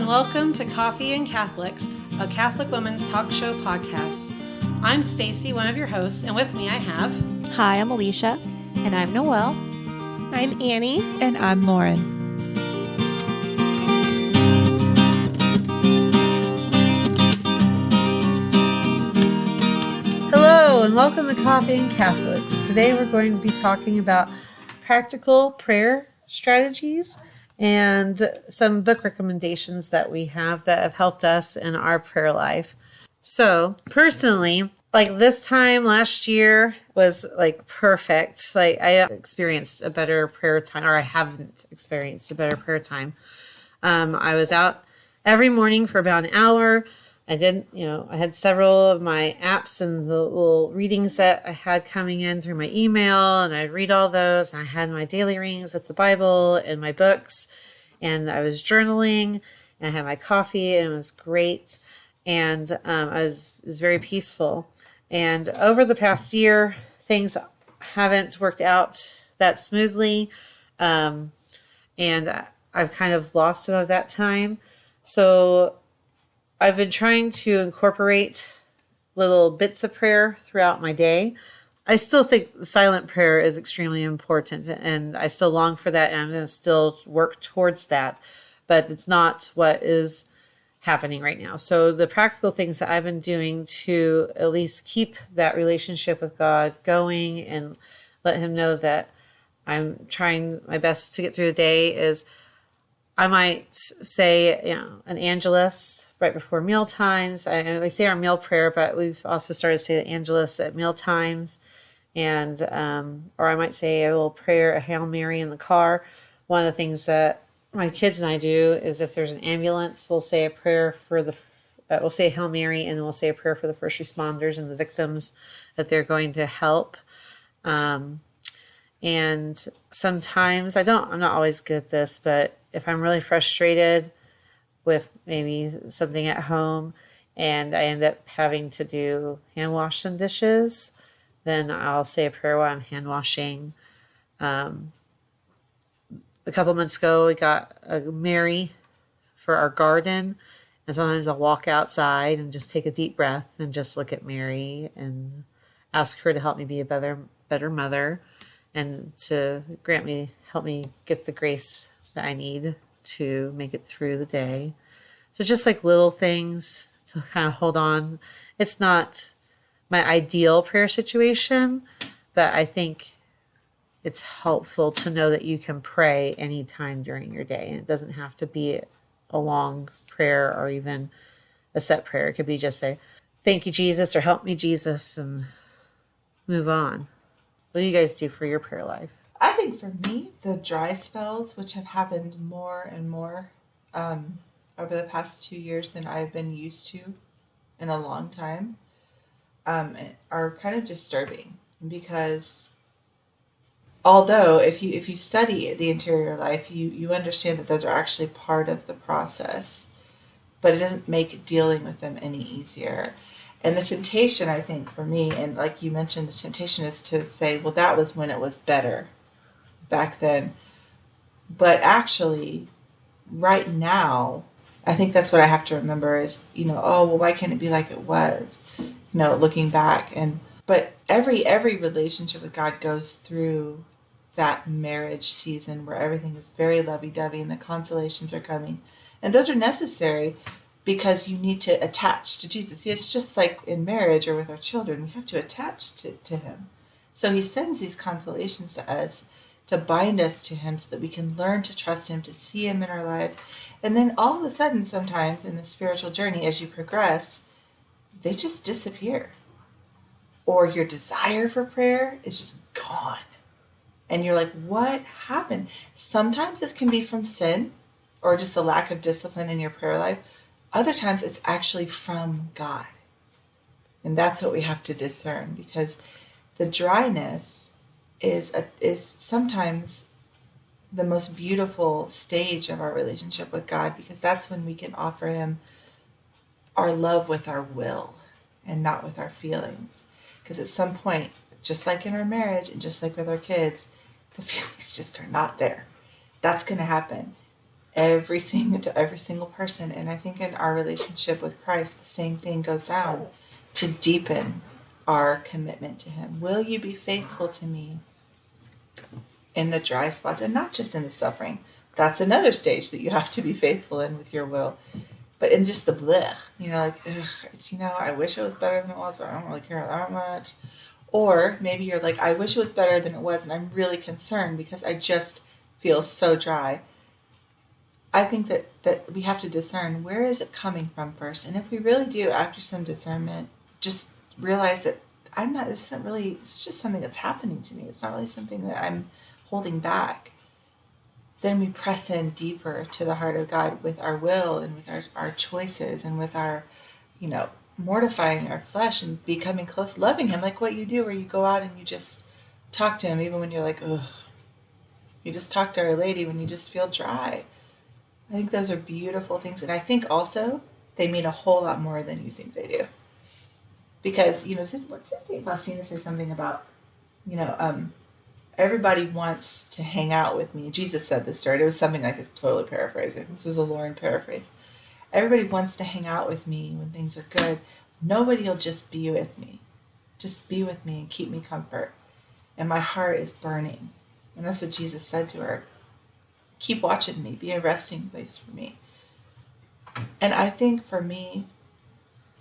welcome to Coffee and Catholics, a Catholic women's talk show podcast. I'm Stacy, one of your hosts, and with me I have... Hi, I'm Alisha. And I'm Noelle. I'm Annie. And I'm Lauren. Hello, and welcome to Coffee and Catholics. Today we're going to be talking about practical prayer strategies and some book recommendations that we have that have helped us in our prayer life. So personally, like this time last year was like perfect. Like I experienced a better prayer time, or I haven't experienced a better prayer time. I was out every morning for about an hour. I had several of my apps and the little readings that I had coming in through my email, and I'd read all those. And I had my daily readings with the Bible and my books, and I was journaling, and I had my coffee, and it was great. And it was very peaceful. And over the past year, things haven't worked out that smoothly, and I've kind of lost some of that time. So I've been trying to incorporate little bits of prayer throughout my day. I still think silent prayer is extremely important, and I still long for that, and I'm going to still work towards that, but it's not what is happening right now. So the practical things that I've been doing to at least keep that relationship with God going and let him know that I'm trying my best to get through the day is I might say, an Angelus right before meal times. We say our meal prayer, but we've also started to say the Angelus at meal times. And, or I might say a little prayer, a Hail Mary in the car. One of the things that my kids and I do is if there's an ambulance, we'll say a prayer for we'll say a Hail Mary, and then we'll say a prayer for the first responders and the victims that they're going to help. And sometimes I'm not always good at this, but if I'm really frustrated with maybe something at home and I end up having to do hand wash some dishes, then I'll say a prayer while I'm hand washing. A couple months ago, we got a Mary for our garden. And sometimes I'll walk outside and just take a deep breath and just look at Mary and ask her to help me be a better mother and to help me get the grace that I need to make it through the day. So just like little things to kind of hold on. It's not my ideal prayer situation, but I think it's helpful to know that you can pray anytime during your day. And it doesn't have to be a long prayer or even a set prayer. It could be just say, thank you, Jesus, or help me, Jesus, and move on. What do you guys do for your prayer life? I think for me, the dry spells, which have happened more and more over the past 2 years than I've been used to in a long time, are kind of disturbing, because although if you study the interior life, you understand that those are actually part of the process, but it doesn't make dealing with them any easier. And the temptation, I think, for me, and like you mentioned, the temptation is to say, well, that was when it was better back then. But actually, right now, I think that's what I have to remember is, why can't it be like it was? Looking back. But every relationship with God goes through that marriage season where everything is very lovey-dovey and the consolations are coming. And those are necessary because you need to attach to Jesus. It's just like in marriage or with our children, we have to attach to him. So he sends these consolations to us to bind us to him so that we can learn to trust him, to see him in our lives. And then all of a sudden, sometimes in the spiritual journey, as you progress, they just disappear. Or your desire for prayer is just gone. And you're like, what happened? Sometimes it can be from sin or just a lack of discipline in your prayer life. Other times it's actually from God. And that's what we have to discern, because the dryness is sometimes the most beautiful stage of our relationship with God, because that's when we can offer him our love with our will and not with our feelings. Because at some point, just like in our marriage and just like with our kids, the feelings just are not there. That's going to happen. to every single person. And I think in our relationship with Christ, the same thing goes down to deepen our commitment to him. Will you be faithful to me in the dry spots, and not just in the suffering? That's another stage that you have to be faithful in with your will. But in just the blech, I wish it was better than it was, but I don't really care that much. Or maybe you're like, I wish it was better than it was, and I'm really concerned because I just feel so dry. I think that we have to discern, where is it coming from first? And if we really do, after some discernment, just realize that this is just something that's happening to me. It's not really something that I'm holding back. Then we press in deeper to the heart of God with our will and with our choices and with our, mortifying our flesh and becoming close, loving him, like what you do where you go out and you just talk to him even when you're like, ugh. You just talk to Our Lady when you just feel dry. I think those are beautiful things. And I think also they mean a whole lot more than you think they do. Because, what's St. Faustina say something about, everybody wants to hang out with me. Jesus said this story. It was something like this, totally paraphrasing. This is a Lauren paraphrase. Everybody wants to hang out with me when things are good. Nobody will just be with me. Just be with me and keep me comfort. And my heart is burning. And that's what Jesus said to her. Keep watching me. Be a resting place for me. And I think for me,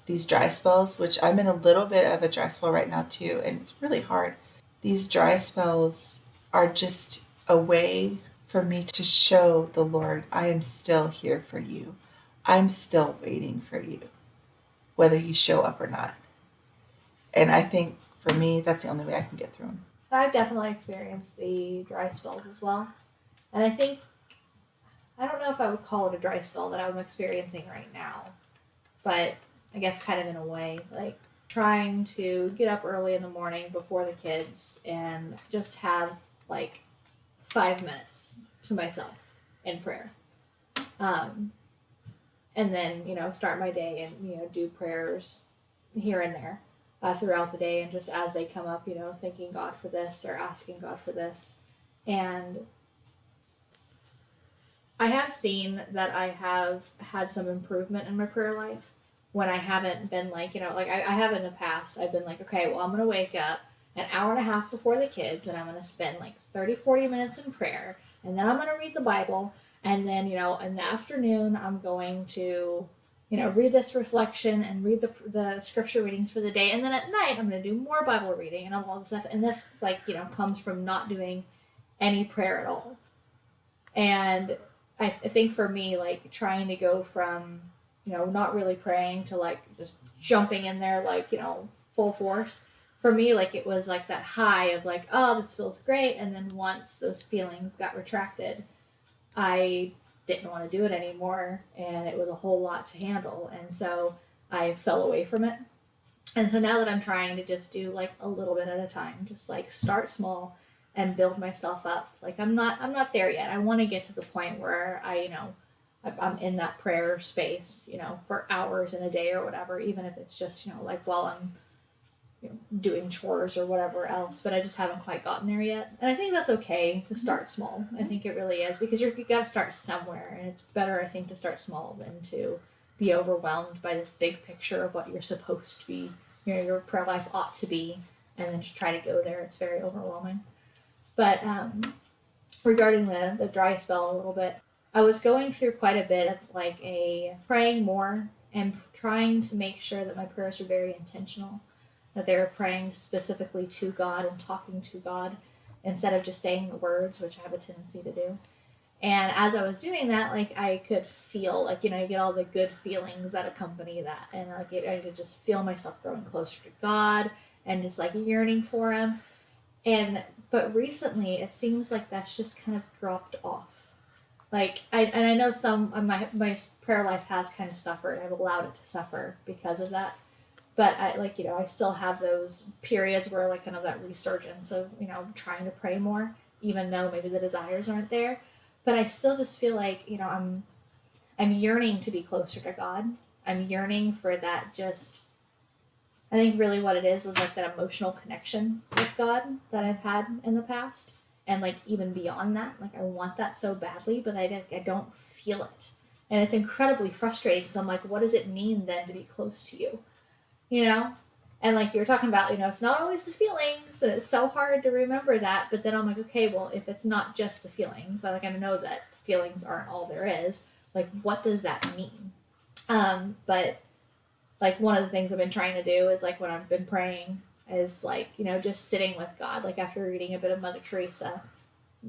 these dry spells, which I'm in a little bit of a dry spell right now too, and it's really hard. These dry spells are just a way for me to show the Lord, I am still here for you. I'm still waiting for you, whether you show up or not. And I think for me, that's the only way I can get through them. I've definitely experienced the dry spells as well. And I don't know if I would call it a dry spell that I'm experiencing right now, but I guess kind of in a way, like trying to get up early in the morning before the kids and just have like 5 minutes to myself in prayer. And then, start my day and, do prayers here and there throughout the day. And just as they come up, thanking God for this or asking God for this. And I have seen that I have had some improvement in my prayer life when I haven't been like, I have in the past, I've been like, okay, well, I'm going to wake up an hour and a half before the kids and I'm going to spend like 30, 40 minutes in prayer. And then I'm going to read the Bible. And then, in the afternoon, I'm going to, read this reflection and read the scripture readings for the day. And then at night, I'm going to do more Bible reading and all this stuff. And this, comes from not doing any prayer at all. And I think for me, trying to go from, not really praying to, just jumping in there, full force. For me, it was, that high of, oh, this feels great. And then once those feelings got retracted, I didn't want to do it anymore, and it was a whole lot to handle, and so I fell away from it. And so now that I'm trying to just do a little bit at a time, just start small and build myself up. I'm not there yet. I want to get to the point where I'm in that prayer space, for hours in a day or whatever, even if it's just while I'm doing chores or whatever else, but I just haven't quite gotten there yet. And I think that's okay to start small. I think it really is, because you got to start somewhere, and it's better, I think, to start small than to be overwhelmed by this big picture of what you're supposed to be, your prayer life ought to be, and then just try to go there. It's very overwhelming. But regarding the dry spell a little bit, I was going through quite a bit of a praying more and trying to make sure that my prayers are very intentional, that they were praying specifically to God and talking to God instead of just saying the words, which I have a tendency to do. And as I was doing that, I could feel, you get all the good feelings that accompany that. And I could just feel myself growing closer to God and just yearning for him. But recently it seems like that's just kind of dropped off. I know my prayer life has kind of suffered. I've allowed it to suffer because of that. But I still have those periods where kind of that resurgence of, trying to pray more, even though maybe the desires aren't there. But I still just feel I'm yearning to be closer to God. I'm yearning for that I think really what it is that emotional connection with God that I've had in the past. And like even beyond that, like I want that so badly, but I don't feel it. And it's incredibly frustrating because I'm like, what does it mean then to be close to you? You know? And like you're talking about, it's not always the feelings, and it's so hard to remember that. But then I'm like, okay, well, if it's not just the feelings, I know that feelings aren't all there is. Like, what does that mean? But like one of the things I've been trying to do is like when I've been praying is like, just sitting with God, like after reading a bit of Mother Teresa,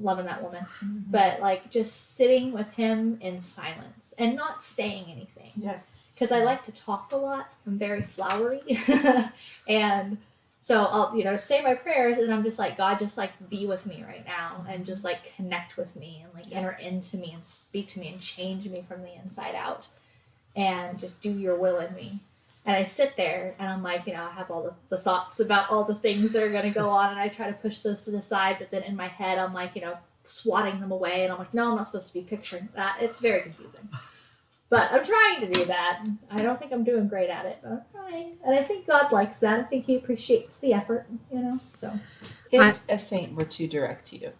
loving that woman, but like just sitting with him in silence and not saying anything. Yes. Because I like to talk a lot. I'm very flowery. And so I'll, say my prayers and I'm just like, God, just like be with me right now and just like connect with me and like enter into me and speak to me and change me from the inside out and just do your will in me. And I sit there and I'm like, I have all the thoughts about all the things that are going to go on and I try to push those to the side. But then in my head, I'm like, swatting them away. And I'm like, no, I'm not supposed to be picturing that. It's very confusing. But I'm trying to do that. I don't think I'm doing great at it, but I'm trying. And I think God likes that. I think he appreciates the effort, so. If a saint were to direct you,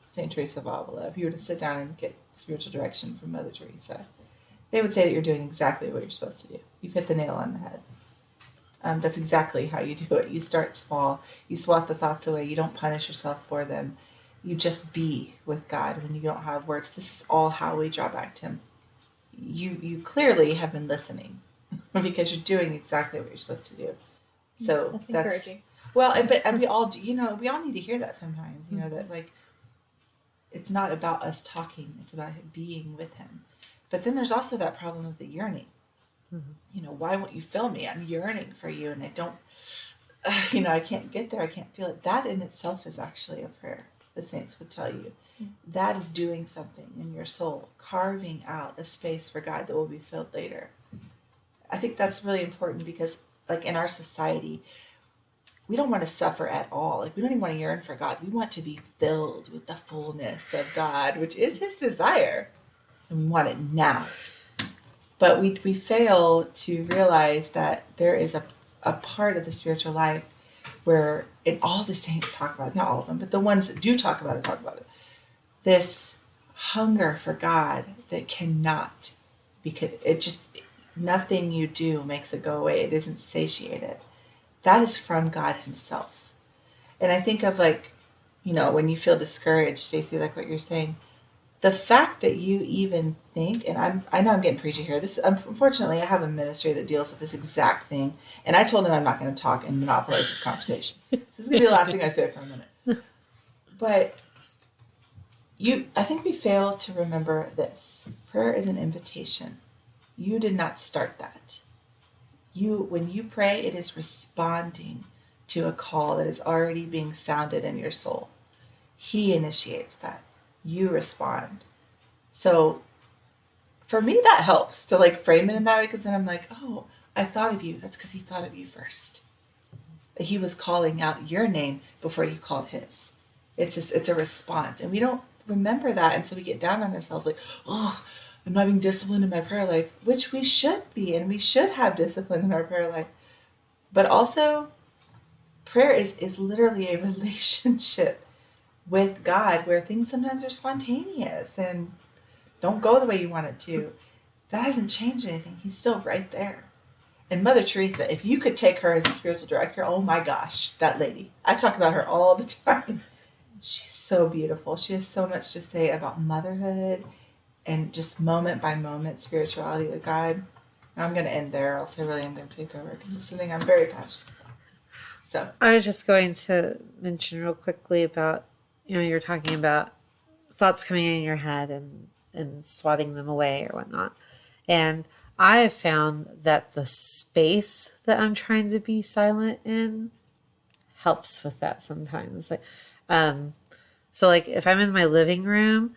Saint Teresa of Avila, if you were to sit down and get spiritual direction from Mother Teresa, they would say that you're doing exactly what you're supposed to do. You've hit the nail on the head. That's exactly how you do it. You start small. You swat the thoughts away. You don't punish yourself for them. You just be with God when you don't have words. This is all how we draw back to him. You clearly have been listening because you're doing exactly what you're supposed to do. So that's encouraging. Well, but we all do, we all need to hear that sometimes, that like, it's not about us talking. It's about being with him. But then there's also that problem of the yearning. Why won't you fill me? I'm yearning for you and I don't, I can't get there. I can't feel it. That in itself is actually a prayer. The saints would tell you. That is doing something in your soul, carving out a space for God that will be filled later. I think that's really important because like in our society, we don't want to suffer at all. Like we don't even want to yearn for God. We want to be filled with the fullness of God, which is his desire. And we want it now. But we fail to realize that there is a part of the spiritual life where, and all the saints talk about it, not all of them, but the ones that do talk about it, this hunger for God that cannot, because it just, nothing you do makes it go away. It isn't satiated. That is from God himself. And I think of like, when you feel discouraged, Stacy, like what you're saying, the fact that you even think, and I know I'm getting preachy here. Unfortunately, I have a ministry that deals with this exact thing. And I told them I'm not going to talk and monopolize this conversation. This is going to be the last thing I say for a minute. But I think we fail to remember this. Prayer is an invitation. You did not start that. When you pray, it is responding to a call that is already being sounded in your soul. He initiates that. You respond. So for me, that helps to like frame it in that way, because then I'm like, oh, I thought of you. That's because he thought of you first. He was calling out your name before you called his. It's a response. And we don't remember that. And so we get down on ourselves like, oh, I'm not being disciplined in my prayer life, which we should be. And we should have discipline in our prayer life. But also, prayer is literally a relationship with God where things sometimes are spontaneous and don't go the way you want it to. That hasn't changed anything. He's still right there. And Mother Teresa, if you could take her as a spiritual director, oh my gosh, that lady. I talk about her all the time. She's so beautiful. She has so much to say about motherhood and just moment by moment spirituality with God. I'm going to end there, else I really am going to take over because it's something I'm very passionate about. So I was just going to mention real quickly about, you're talking about thoughts coming in your head and swatting them away or whatnot. And I have found that the space that I'm trying to be silent in helps with that sometimes. So like if I'm in my living room,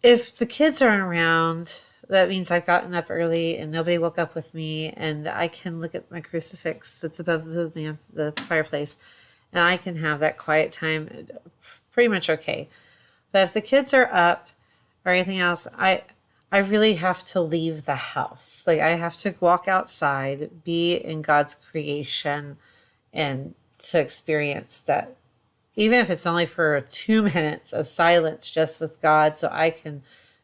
if the kids aren't around, that means I've gotten up early and nobody woke up with me, and I can look at my crucifix that's above the fireplace, and I can have that quiet time pretty much okay. But if the kids are up or anything else, I really have to leave the house. Like I have to walk outside, be in God's creation, and to experience that even if it's only for 2 minutes of silence just with God, so I can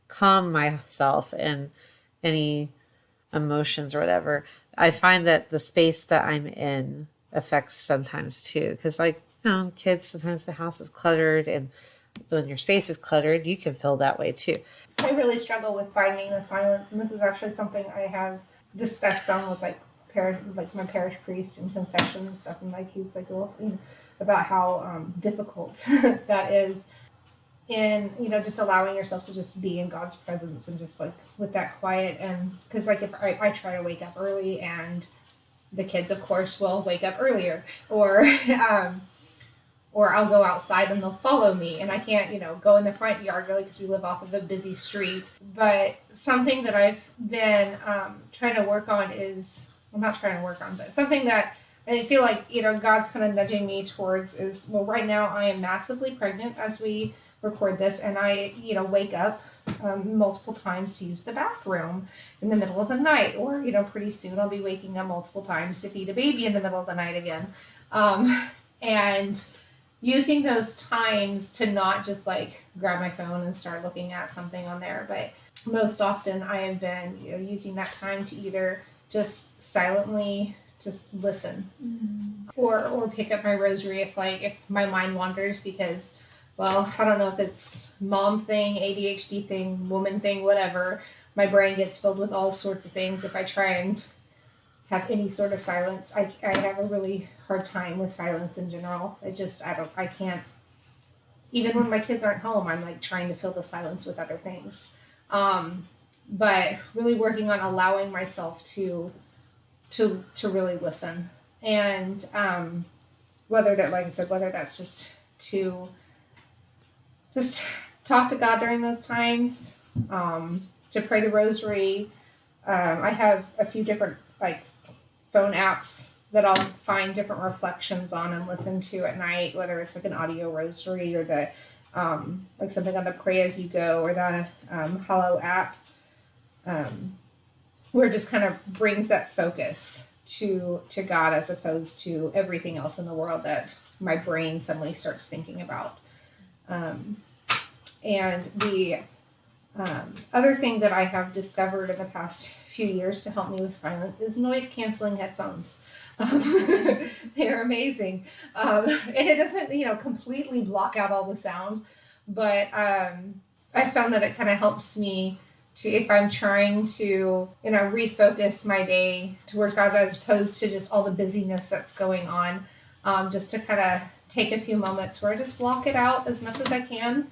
calm myself and any emotions or whatever. I find that the space that I'm in affects sometimes too. Because kids, sometimes the house is cluttered, and when your space is cluttered, you can feel that way too. I really struggle with finding the silence, and this is actually something I have discussed some with my parish priest and confession and stuff, and he's about how difficult that is in just allowing yourself to just be in God's presence and just with that quiet. And because if I try to wake up early, and the kids of course will wake up earlier, or I'll go outside and they'll follow me, and I can't go in the front yard really because we live off of a busy street. But something that I've been trying to work on is, well, not trying to work on, but something that I feel God's kind of nudging me towards is, well, right now I am massively pregnant as we record this, and I wake up multiple times to use the bathroom in the middle of the night, or pretty soon I'll be waking up multiple times to feed a baby in the middle of the night again, and using those times to not just grab my phone and start looking at something on there, but most often I have been using that time to either just silently just listen, or pick up my rosary if my mind wanders, because, well, I don't know if it's mom thing, ADHD thing, woman thing, whatever. My brain gets filled with all sorts of things. If I try and have any sort of silence, I have a really hard time with silence in general. I can't, even when my kids aren't home, I'm trying to fill the silence with other things. But really working on allowing myself to really listen. And whether that's just to talk to God during those times, to pray the rosary. I have a few different phone apps that I'll find different reflections on and listen to at night, whether it's an audio rosary or the something on the Pray As You Go, or the Hallow app, where it just kind of brings that focus to God, as opposed to everything else in the world that my brain suddenly starts thinking about. And the other thing that I have discovered in the past few years to help me with silence is noise-canceling headphones. They're amazing. And it doesn't, completely block out all the sound, but I found that it kind of helps me to, if I'm trying to, refocus my day towards God, as opposed to just all the busyness that's going on, just to kind of take a few moments where I just block it out as much as I can.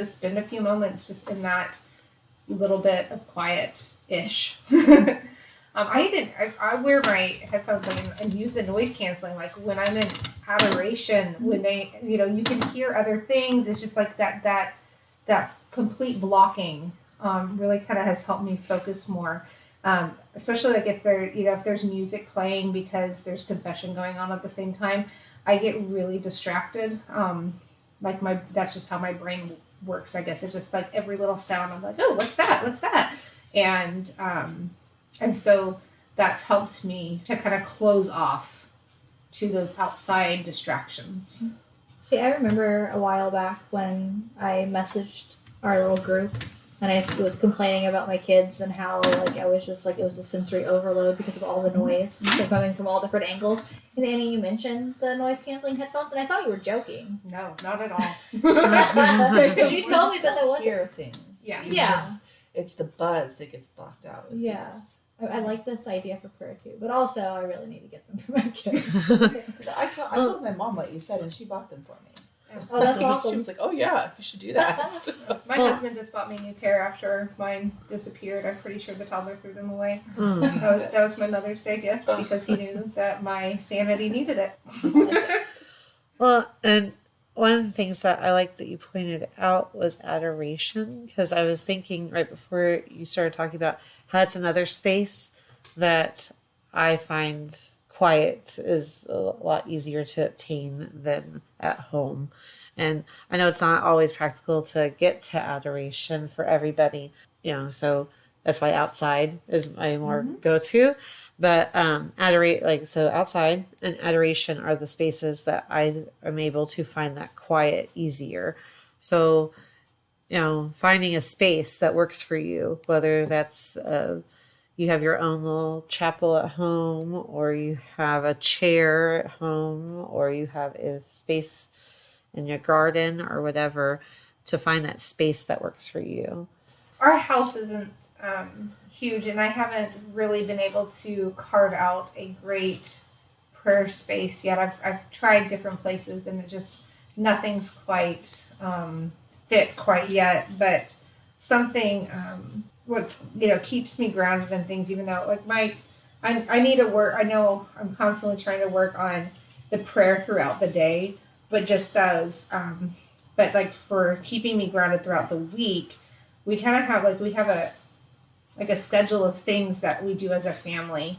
Spend a few moments just in that little bit of quiet-ish. I wear my headphones and use the noise canceling, when I'm in adoration, when they, you can hear other things. It's just that complete blocking really kind of has helped me focus more. Especially if there's music playing because there's confession going on at the same time, I get really distracted. That's just how my brain works, I guess. It's just every little sound, I'm like, oh, what's that? And so that's helped me to kind of close off to those outside distractions. See, I remember a while back when I messaged our little group, and I was complaining about my kids and how I was just it was a sensory overload because of all the noise coming from all different angles. And Annie, you mentioned the noise canceling headphones, and I thought you were joking. No, not at all. She told me that I wasn't. Hear things. Yeah. It's the buzz that gets blocked out. Yeah. I like this idea for prayer too, but also I really need to get them for my kids. I told my mom what you said, and she bought them for me. Oh, that's awesome. She was like, oh yeah, you should do that. My husband just bought me a new pair after mine disappeared. I'm pretty sure the toddler threw them away. That was my Mother's Day gift, because he knew that my sanity needed it. Well, and one of the things that I like that you pointed out was adoration, because I was thinking right before you started talking about how it's another space that I find quiet is a lot easier to obtain than at home. And I know it's not always practical to get to adoration for everybody, so that's why outside is my more go-to. But so outside and adoration are the spaces that I am able to find that quiet easier. So, finding a space that works for you, whether that's you have your own little chapel at home, or you have a chair at home, or you have a space in your garden or whatever, to find that space that works for you. Our house isn't huge, and I haven't really been able to carve out a great prayer space yet. I've tried different places, and nothing's quite fit quite yet. But something what keeps me grounded in things, even though I need to work. I know I'm constantly trying to work on the prayer throughout the day, but just those. But for keeping me grounded throughout the week, we kind of have we have a schedule of things that we do as a family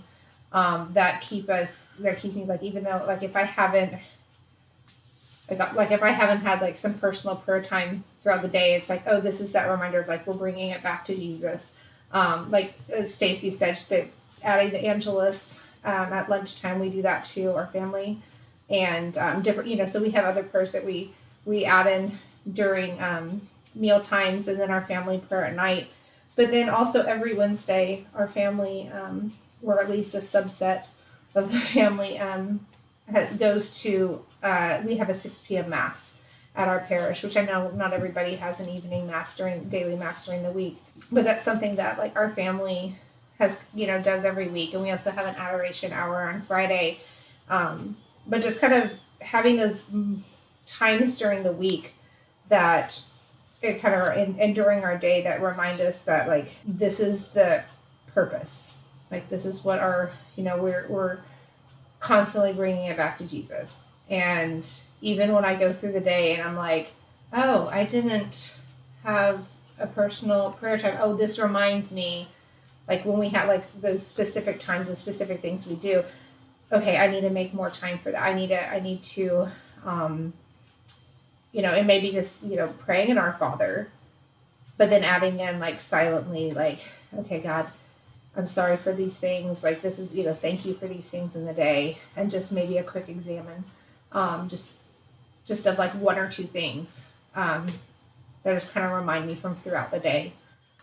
that keep me even though if I haven't had some personal prayer time throughout the day, it's this is that reminder of we're bringing it back to Jesus. As Stacy said, that adding the Angelus at lunchtime, we do that too, our family, and different so we have other prayers that we add in during meal times, and then our family prayer at night. But then also every Wednesday, our family, or at least a subset of the family, goes to, we have a 6 p.m. Mass at our parish, which I know not everybody has an evening Mass daily Mass during the week. But that's something that our family has, does every week. And we also have an Adoration hour on Friday. But just kind of having those times during the week that it kind of and during our day that remind us that this is the purpose, this is what our we're constantly bringing it back to Jesus. And even when I go through the day and I'm oh, I didn't have a personal prayer time, oh, this reminds me, when we have those specific times and specific things we do, okay, I need to make more time for that. I need to and maybe just, praying in Our Father, but then adding in silently, okay, God, I'm sorry for these things. This is, thank you for these things in the day. And just maybe a quick examine, just of one or two things that just kind of remind me from throughout the day.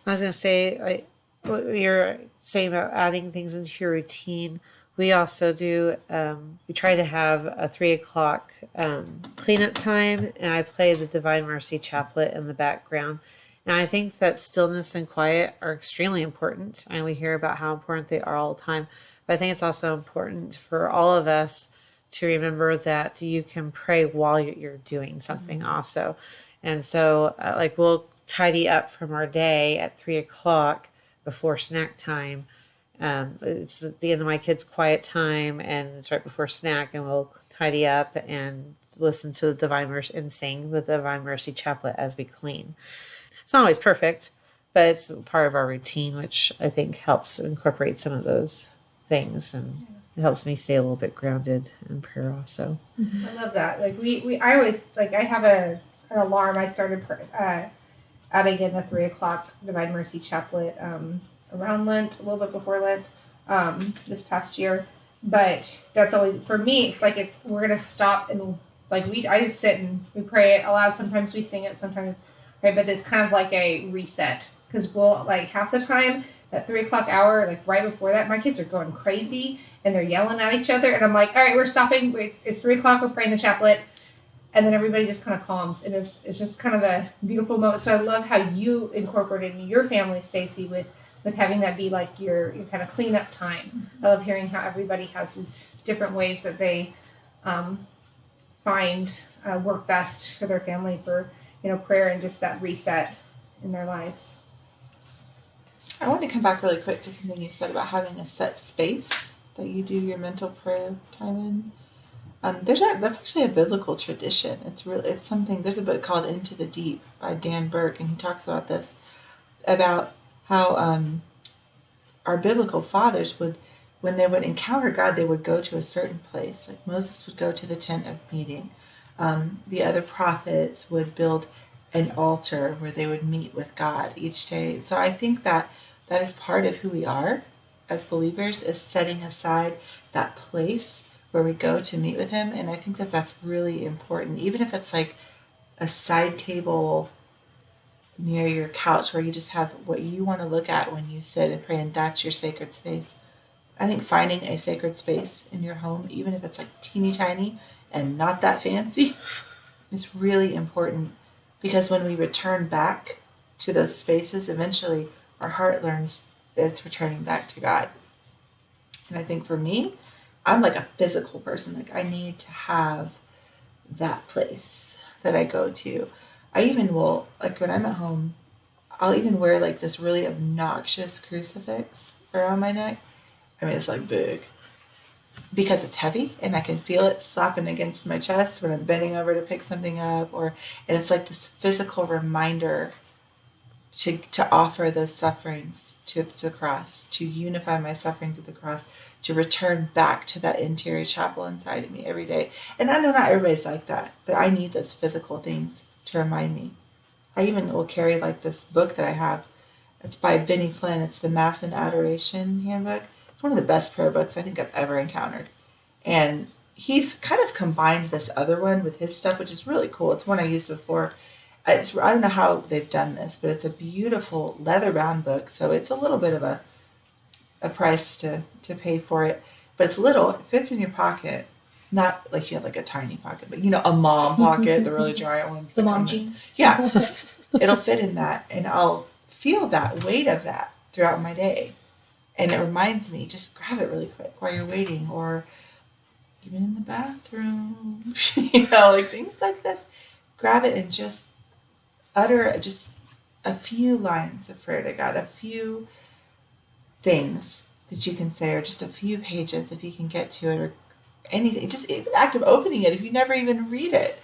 I was going to say, what you're saying about adding things into your routine. We also do, we try to have a 3:00 cleanup time, and I play the Divine Mercy Chaplet in the background. And I think that stillness and quiet are extremely important. And we hear about how important they are all the time. But I think it's also important for all of us to remember that you can pray while you're doing something also. And so we'll tidy up from our day at 3:00 before snack time. It's the end of my kids' quiet time, and it's right before snack, and we'll tidy up and listen to the Divine Mercy and sing the Divine Mercy Chaplet as we clean. It's not always perfect, but it's part of our routine, which I think helps incorporate some of those things, and it helps me stay a little bit grounded in prayer also. Mm-hmm. I love that. I always I have an alarm. I started adding in the 3:00 Divine Mercy Chaplet around Lent, a little bit before Lent, this past year. But that's always, for me, it's we're gonna stop and I just sit and we pray it aloud. Sometimes we sing it, sometimes, right? But it's kind of like a reset, because we'll half the time that 3:00 hour, right before that, my kids are going crazy and they're yelling at each other, and I'm all right, we're stopping. It's 3:00. We're praying the chaplet. And then everybody just kind of calms, and it's just kind of a beautiful moment. So I love how you incorporated your family, Stacy, with having that be your kind of cleanup time. I love hearing how everybody has these different ways that they find work best for their family, for prayer and just that reset in their lives. I want to come back really quick to something you said about having a set space that you do your mental prayer time in. That's actually a biblical tradition. It's something. There's a book called Into the Deep by Dan Burke, and he talks about this, about how our biblical fathers would, when they would encounter God, they would go to a certain place. Moses would go to the tent of meeting. The other prophets would build an altar where they would meet with God each day. So I think that is part of who we are, as believers is setting aside that place where we go to meet with him. And I think that that's really important, even if it's like a side table near your couch where you just have what you want to look at when you sit and pray, and that's your sacred space. I think finding a sacred space in your home, even if it's like teeny tiny and not that fancy, is really important, because when we return back to those spaces, eventually our heart learns that it's returning back to God. And I think for me, I'm like a physical person. Like, I need to have that place that I go to. I even will, like when I'm at home, I'll even wear like this really obnoxious crucifix around my neck. I mean, it's like big because it's heavy and I can feel it slapping against my chest when I'm bending over to pick something up, and it's like this physical reminder to offer those sufferings to the cross, to unify my sufferings with the cross, to return back to that interior chapel inside of me every day. And I know not everybody's like that, but I need those physical things to remind me. I even will carry like this book that I have. It's by Vinnie Flynn. It's the Mass and Adoration handbook. It's one of the best prayer books I think I've ever encountered. And he's kind of combined this other one with his stuff, which is really cool. It's one I used before. I don't know how they've done this, but it's a beautiful leather-bound book. So it's a little bit of a price to pay for it. But it's little. It fits in your pocket. Not like you have like a tiny pocket, but a mom pocket, the really giant ones. The mom jeans. Yeah. It'll fit in that, and I'll feel that weight of that throughout my day. And it reminds me, just grab it really quick while you're waiting, or even in the bathroom, like things like this. Grab it and just utter just a few lines of prayer to God, a few things that you can say, or just a few pages if you can get to it, or anything, just even the act of opening it if you never even read it.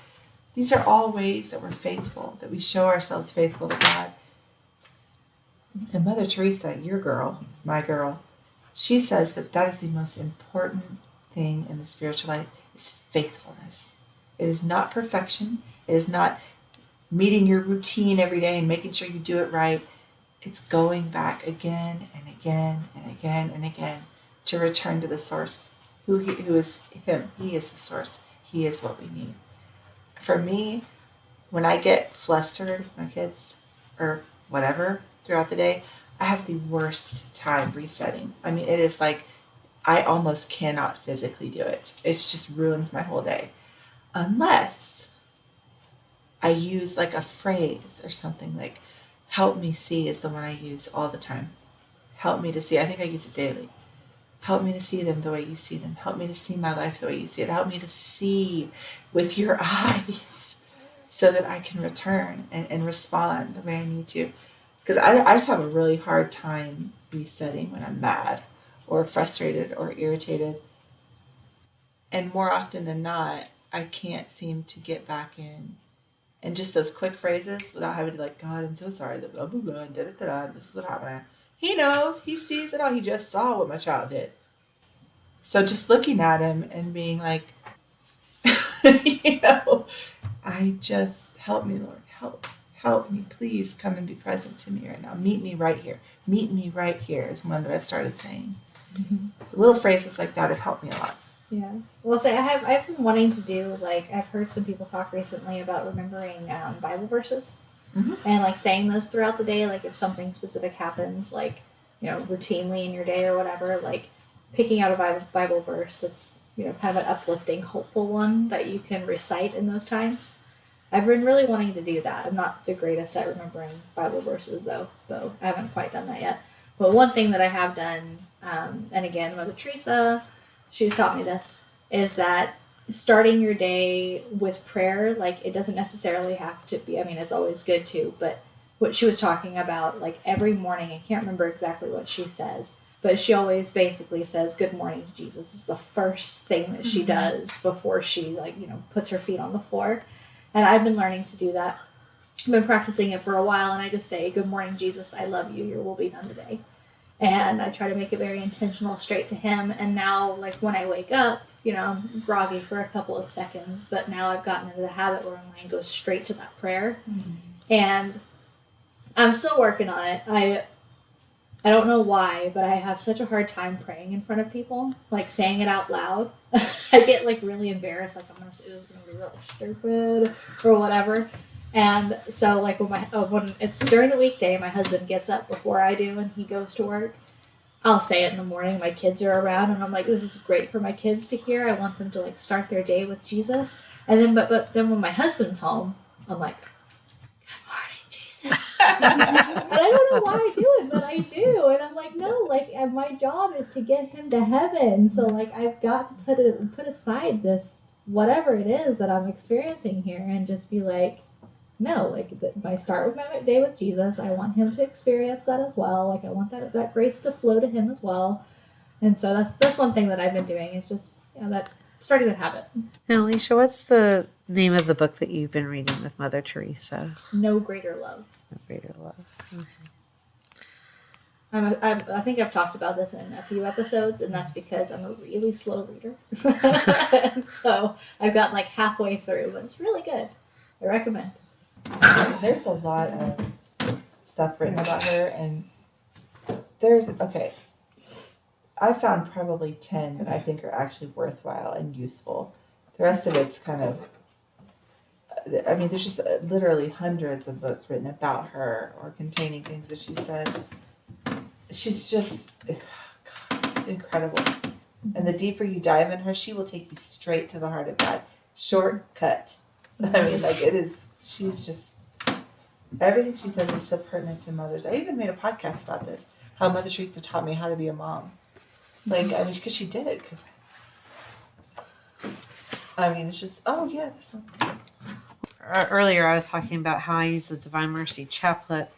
These are all ways that we're faithful, that we show ourselves faithful to God. And Mother Teresa, your girl, my girl, she says that is the most important thing in the spiritual life, is faithfulness. It is not perfection. It is not meeting your routine every day and making sure you do it right. It's going back again and again and again and again to return to the source. Who is him. He is the source. He is what we need. For me, when I get flustered with my kids or whatever throughout the day, I have the worst time resetting. I mean, it is like I almost cannot physically do it. It just ruins my whole day. Unless I use like a phrase or something, like help me see is the one I use all the time. Help me to see. I think I use it daily. Help me to see them the way you see them. Help me to see my life the way you see it. Help me to see with your eyes so that I can return and respond the way I need to. Because I just have a really hard time resetting when I'm mad or frustrated or irritated. And more often than not, I can't seem to get back in. And just those quick phrases without having to like, God, I'm so sorry, blah, blah, blah, da, da, da, da, this is what happened. He knows, he sees it all. He just saw what my child did. So just looking at him and being like, I just, help me, Lord, help me. Please come and be present to me right now. Meet me right here. Meet me right here is one that I started saying. Mm-hmm. Little phrases like that have helped me a lot. Yeah. Well, I've been wanting to do, like, I've heard some people talk recently about remembering Bible verses. Mm-hmm. And like saying those throughout the day, like if something specific happens, like, routinely in your day or whatever, like picking out a Bible verse that's, kind of an uplifting, hopeful one that you can recite in those times. I've been really wanting to do that. I'm not the greatest at remembering Bible verses though I haven't quite done that yet. But one thing that I have done, and again, Mother Teresa, she's taught me this, is that starting your day with prayer, like it doesn't necessarily have to be, I mean, it's always good to, but what she was talking about, like every morning, I can't remember exactly what she says, but she always basically says, good morning to Jesus is the first thing that she does before she puts her feet on the floor. And I've been learning to do that. I've been practicing it for a while, and I just say, good morning, Jesus, I love you, your will be done today. And I try to make it very intentional, straight to him. And now, like when I wake up, I'm groggy for a couple of seconds, but now I've gotten into the habit where my mind goes straight to that prayer. Mm-hmm. And I'm still working on it. I don't know why, but I have such a hard time praying in front of people, like saying it out loud. I get like really embarrassed, like I'm gonna say this is gonna be really stupid or whatever. And so like when it's during the weekday, my husband gets up before I do and he goes to work. I'll say it in the morning. My kids are around, and I'm like, this is great for my kids to hear. I want them to like start their day with Jesus. And then, but then when my husband's home, I'm like, good morning, Jesus. And I don't know why I do it, but I do. And I'm like, no, like my job is to get him to heaven. So like I've got to put aside this whatever it is that I'm experiencing here, and just be like, no, like if I start with my day with Jesus, I want him to experience that as well. Like I want that grace to flow to him as well. And so that's one thing that I've been doing, is just that starting that habit. And Alisha, what's the name of the book that you've been reading with Mother Teresa? No Greater Love. No Greater Love. Okay. I think I've talked about this in a few episodes, and that's because I'm a really slow reader. And so I've gotten like halfway through, but it's really good. I recommend. There's a lot of stuff written about her, and I found probably 10 that I think are actually worthwhile and useful. The rest of it's kind of, I mean, there's just literally hundreds of books written about her or containing things that she said. She's just incredible. And the deeper you dive in her, she will take you straight to the heart of God. Shortcut. I mean, like she's just, everything she says is so pertinent to mothers. I even made a podcast about this, how Mother Teresa taught me how to be a mom. Like, I mean, because she did. Because, I mean, it's just, oh, yeah, there's one. Earlier, I was talking about how I use the Divine Mercy Chaplet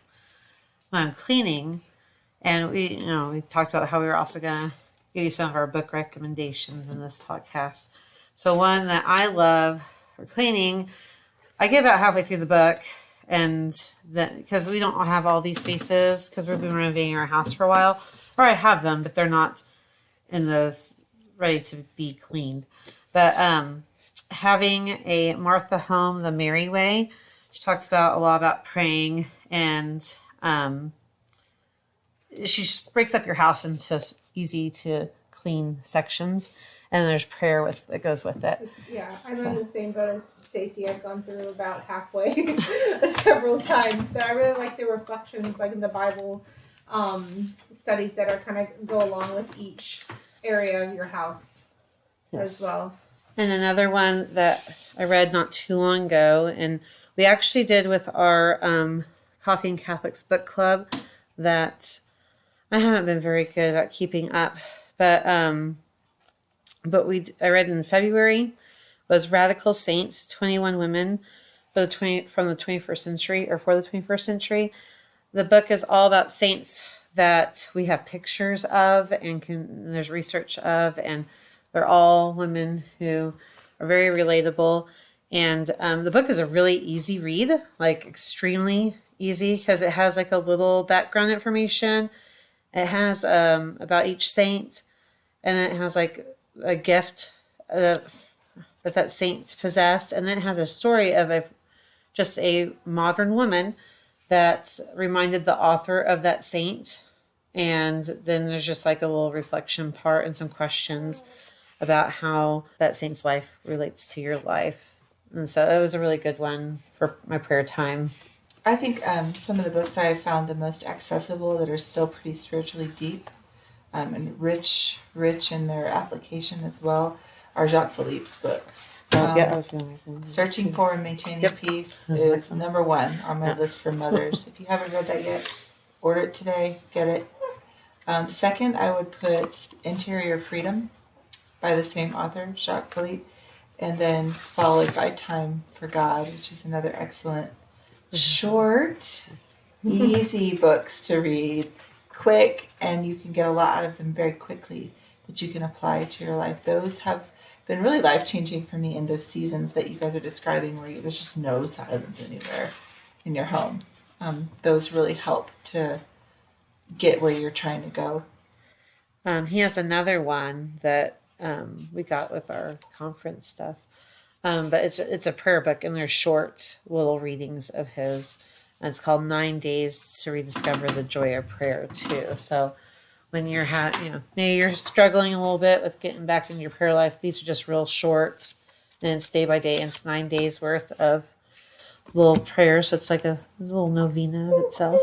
when I'm cleaning. And we talked about how we were also going to give you some of our book recommendations in this podcast. So one that I love for cleaning, I get about halfway through the book, and then because we don't have all these spaces because we've been renovating our house for a while, or I have them, but they're not in those ready to be cleaned. But having a Martha Home the Mary Way, she talks about a lot about praying, and she breaks up your house into easy to clean sections, and there's prayer that goes with it. Yeah, I'm in the same boat as Stacy. I've gone through about halfway several times, but I really like the reflections, like in the Bible studies that are kind of go along with each area of your house as well. And another one that I read not too long ago, and we actually did with our Coffee and Catholics book club that I haven't been very good at keeping up, but I read in February was Radical Saints, 21 Women from the 21st century or for the 21st century. The book is all about saints that we have pictures of and there's research of, and they're all women who are very relatable. And the book is a really easy read, like extremely easy, because it has like a little background information. It has about each saint, and then it has like a gift that saint possessed, and then it has a story of just a modern woman that reminded the author of that saint. And then there's just like a little reflection part and some questions about how that saint's life relates to your life. And so it was a really good one for my prayer time. I think some of the books that I found the most accessible that are still pretty spiritually deep and rich in their application as well are Jacques Philippe's books. Searching for and Maintaining Peace is number one on my list for mothers. If you haven't read that yet, order it today, get it. Second, I would put Interior Freedom by the same author, Jacques Philippe, and then followed by Time for God, which is another excellent, short, easy books to read, quick, and you can get a lot out of them very quickly that you can apply to your life. Those have been really life-changing for me in those seasons that you guys are describing where there's just no silence anywhere in your home. Those really help to get where you're trying to go. He has another one that we got with our conference stuff. But it's a prayer book, and they're short little readings of his. And it's called 9 Days to Rediscover the Joy of Prayer too. So when you're maybe you're struggling a little bit with getting back into your prayer life, these are just real short, and it's day by day, and it's 9 days worth of little prayers. So it's like a little novena of itself.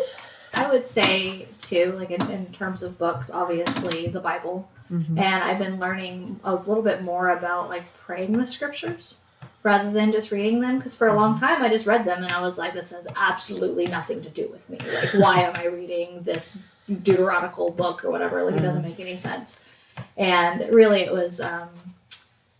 I would say too, like in terms of books, obviously the Bible, and I've been learning a little bit more about like praying the scriptures rather than just reading them, because for a long time I just read them and I was like, this has absolutely nothing to do with me. Like, why am I reading this Deuteronomical book or whatever? Like, it doesn't make any sense. And really, it was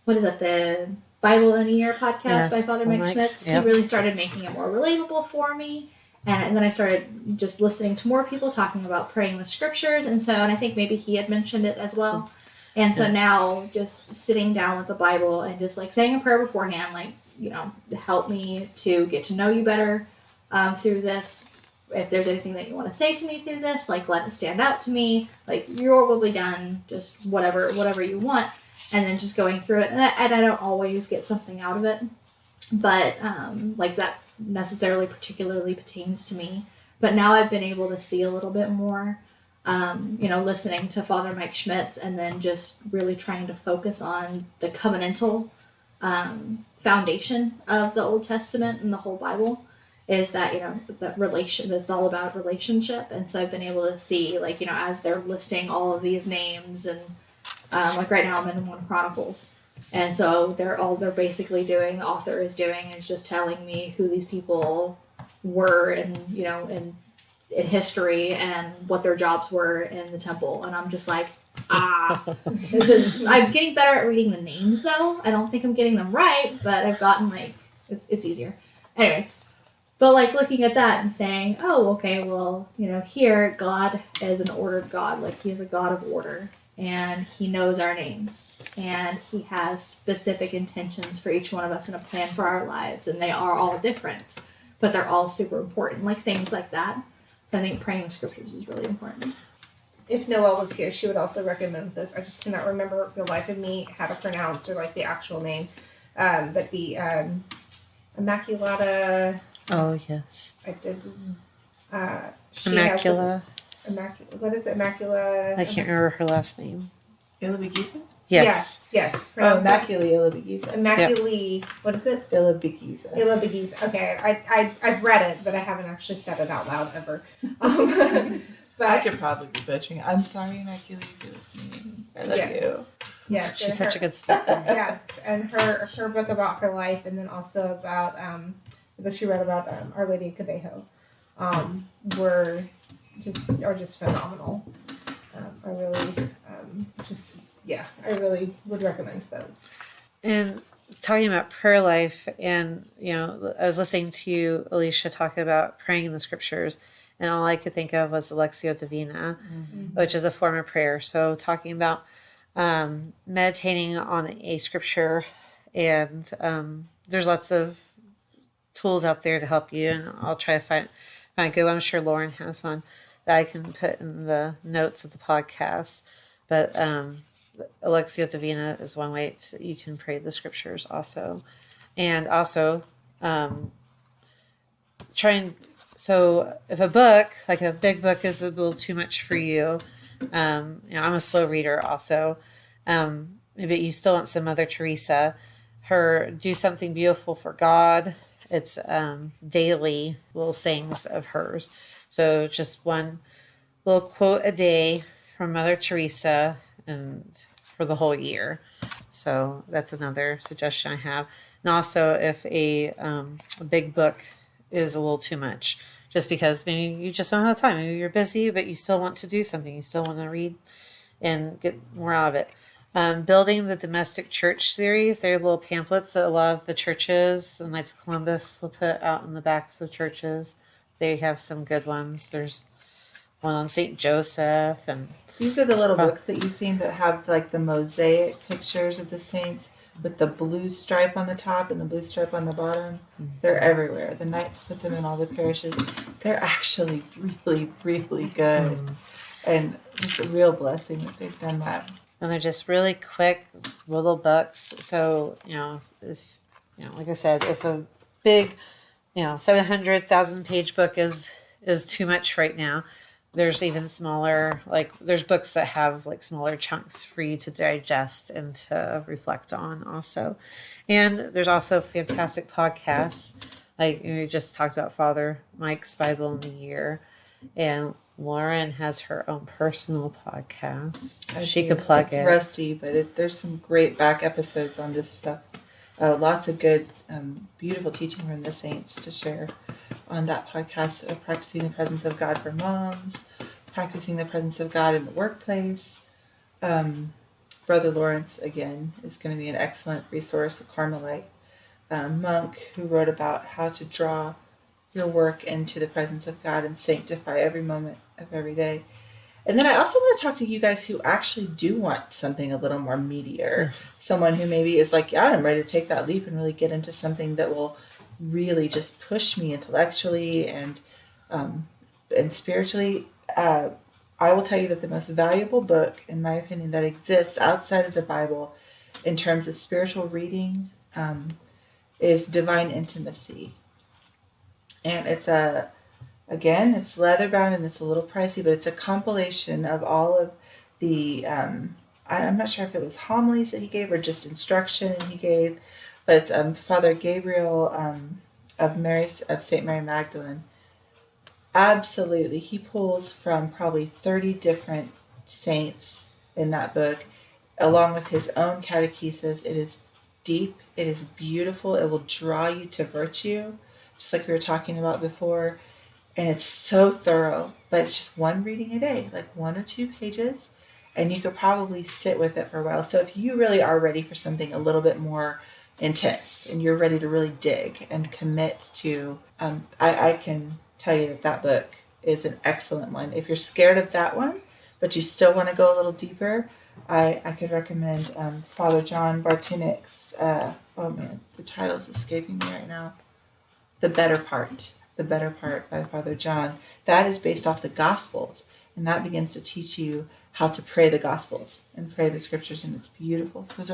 what is it, the Bible in a Year podcast by Father Mike Schmitz. Yep. He really started making it more relatable for me. And then I started just listening to more people talking about praying the scriptures. And I think maybe he had mentioned it as well. And so now just sitting down with the Bible and just like saying a prayer beforehand, like, help me to get to know you better through this. If there's anything that you want to say to me through this, like, let it stand out to me. Like, your will be done, just whatever you want. And then just going through it. And I don't always get something out of it. But like that necessarily particularly pertains to me, but now I've been able to see a little bit more, listening to Father Mike Schmitz, and then just really trying to focus on the covenantal foundation of the Old Testament and the whole Bible, is that, that it's all about relationship. And so I've been able to see, like, as they're listing all of these names, and like right now I'm in 1 Chronicles. And so they're basically doing, the author is doing, is just telling me who these people were in history and what their jobs were in the temple. And I'm just like, I'm getting better at reading the names though. I don't think I'm getting them right, but I've gotten it's easier. Anyways, but like looking at that and saying, oh, okay, well, here God is an ordered God. Like, he is a God of order. And he knows our names, and he has specific intentions for each one of us and a plan for our lives, and they are all different, but they're all super important, like things like that. So I think praying the scriptures is really important. If Noelle was here, she would also recommend this. I just cannot remember the life of me how to pronounce or like the actual name, but the Immaculata. Oh yes, I did. Immacula. What is it? Immacula. I can't remember her last name. Illibigiza? Yes. Immaculae Illibigiza. Immaculate. Yep. What is it? Illibigiza. Illibigiza. Okay, I've read it, but I haven't actually said it out loud ever. But I could probably be butchering. I'm sorry, Immaculate, if you're listening. I love you. Yes, she's such a good speaker. Yes, and her book about her life, and then also about the book she read about Our Lady of Cabejo, are just phenomenal. I really would recommend those. And talking about prayer life, and I was listening to Alisha talk about praying in the scriptures, and all I could think of was Lection Divina, which is a form of prayer. So talking about meditating on a scripture, and there's lots of tools out there to help you, and I'll try to find a good one. I'm sure Lauren has one that I can put in the notes of the podcast. But Lection Divina is one way you can pray the scriptures also. And also so if a book, like a big book, is a little too much for you, I'm a slow reader also. Maybe you still want some Mother Teresa. Her Do Something Beautiful for God. It's daily little sayings of hers. So just one little quote a day from Mother Teresa, and for the whole year. So that's another suggestion I have. And also, if a big book is a little too much, just because maybe you just don't have time, maybe you're busy, but you still want to do something, you still want to read and get more out of it. Building the Domestic Church series, they're little pamphlets that a lot of the churches, the Knights of Columbus, will put out in the backs of churches. They have some good ones. There's one on St. Joseph. And these are the little books that you've seen that have like the mosaic pictures of the saints with the blue stripe on the top and the blue stripe on the bottom. They're everywhere. The Knights put them in all the parishes. They're actually really, really good. And just a real blessing that they've done that. And they're just really quick little books. So, like I said, if a big 700,000 page book is too much right now. There's even smaller, there's books that have smaller chunks for you to digest and to reflect on also. And there's also fantastic podcasts. We just talked about Father Mike's Bible in the Year, and Lauren has her own personal podcast. She could plug it. It's rusty, but there's some great back episodes on this stuff. Lots of good, beautiful teaching from the saints to share on that podcast. Practicing the presence of God for moms, practicing the presence of God in the workplace. Brother Lawrence, again, is going to be an excellent resource, a Carmelite monk who wrote about how to draw your work into the presence of God and sanctify every moment of every day. And then I also want to talk to you guys who actually do want something a little more meatier. Someone who maybe is I'm ready to take that leap and really get into something that will really just push me intellectually and spiritually. I will tell you that the most valuable book, in my opinion, that exists outside of the Bible in terms of spiritual reading is Divine Intimacy. And it's it's leather bound and it's a little pricey, but it's a compilation of all of the, I'm not sure if it was homilies that he gave or just instruction he gave, but it's Father Gabriel of St. Mary Magdalene. Absolutely. He pulls from probably 30 different saints in that book, along with his own catechesis. It is deep. It is beautiful. It will draw you to virtue, just like we were talking about before. And it's so thorough, but it's just one reading a day, 1 or 2 pages, and you could probably sit with it for a while. So if you really are ready for something a little bit more intense and you're ready to really dig and commit to, I can tell you that book is an excellent one. If you're scared of that one, but you still want to go a little deeper, I could recommend Father John Bartunik's, the title's escaping me right now, The Better Part by Father John. That is based off the Gospels, and that begins to teach you how to pray the Gospels and pray the Scriptures, and it's beautiful. Those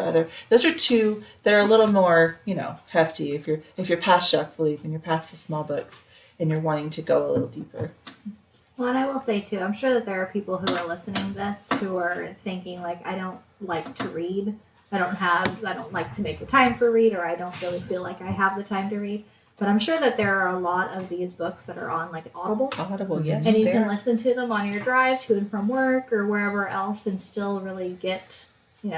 are 2 that are a little more, hefty. If you're past Jacques Philippe and you're past the small books and you're wanting to go a little deeper. Well, and I will say too, I'm sure that there are people who are listening to this who are thinking I don't like to read. I don't like to make the time for read, or I don't really feel like I have the time to read. But I'm sure that there are a lot of these books that are on Audible. Audible, yes. And you can listen to them on your drive to and from work or wherever else and still really get, the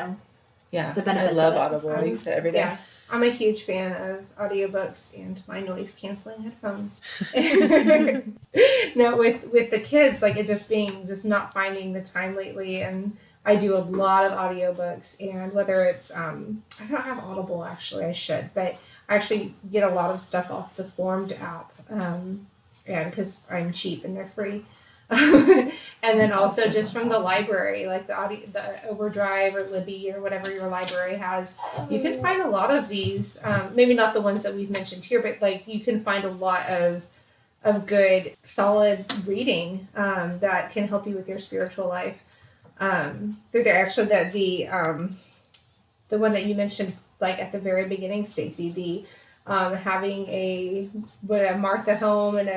benefits of it. I love Audible. I use it every day. Yeah. I'm a huge fan of audiobooks and my noise canceling headphones. No, with the kids, it just not finding the time lately, and I do a lot of audiobooks, and whether it's I don't have Audible actually, I should, but I actually get a lot of stuff off the Formed app, and because I'm cheap and they're free. And then also just from the library, the Overdrive or Libby or whatever your library has, you can find a lot of these. Maybe not the ones that we've mentioned here, but you can find a lot of good, solid reading that can help you with your spiritual life. They're actually the one that you mentioned at the very beginning, Stacy, the having a Martha home and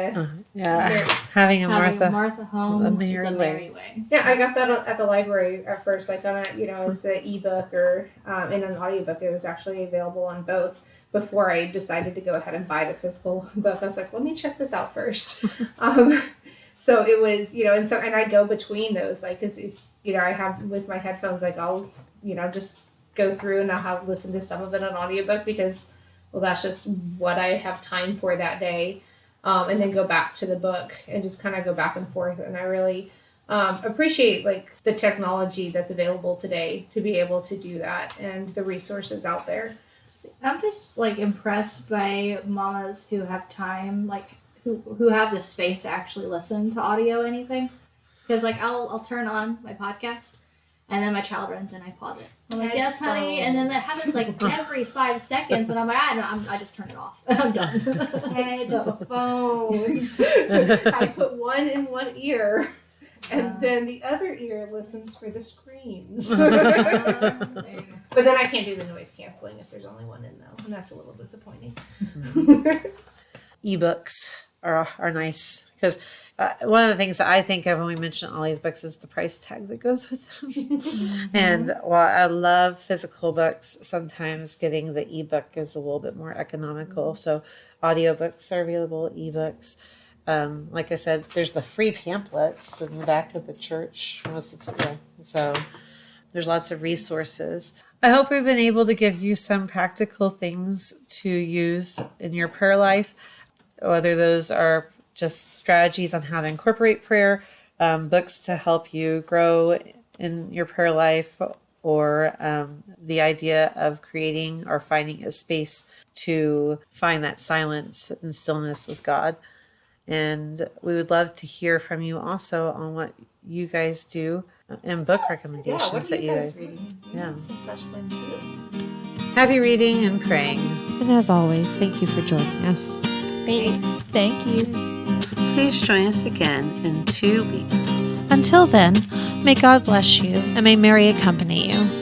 having a Martha home, the Merry Way. Yeah, I got that at the library at first, on a it's an ebook or in an audiobook. It was actually available on both. Before I decided to go ahead and buy the physical book, I was like, let me check this out first. So it was, and I go between those, because it's, I have with my headphones, I'll, just go through and I'll have listened to some of it on audiobook because, well, that's just what I have time for that day. And then go back to the book and just kind of go back and forth. And I really appreciate the technology that's available today to be able to do that and the resources out there. I'm just impressed by mamas who have time, who have the space to actually listen to audio anything. Because I'll turn on my podcast and then my child runs and I pause it. I'm like, yes, honey. And then that happens every 5 seconds and I'm like, I just turn it off. I'm done. Headphones. I put one in one ear and then the other ear listens for the screams. There you go. But then I can't do the noise canceling if there's only one in though. And that's a little disappointing. ebooks are nice, because one of the things that I think of when we mention all these books is the price tag that goes with them. And while I love physical books, sometimes getting the ebook is a little bit more economical. So audiobooks are available, ebooks. Like I said, there's the free pamphlets in the back of the church most of the time. So there's lots of resources. I hope we've been able to give you some practical things to use in your prayer life, whether those are just strategies on how to incorporate prayer, books to help you grow in your prayer life, or the idea of creating or finding a space to find that silence and stillness with God. And we would love to hear from you also on what you guys do and book recommendations what are that you you guys guys. reading? Yeah. Some fresh ones too. Happy reading and praying. And as always, thank you for joining us. Thanks. Thank you. Please join us again in 2 weeks. Until then, may God bless you and may Mary accompany you.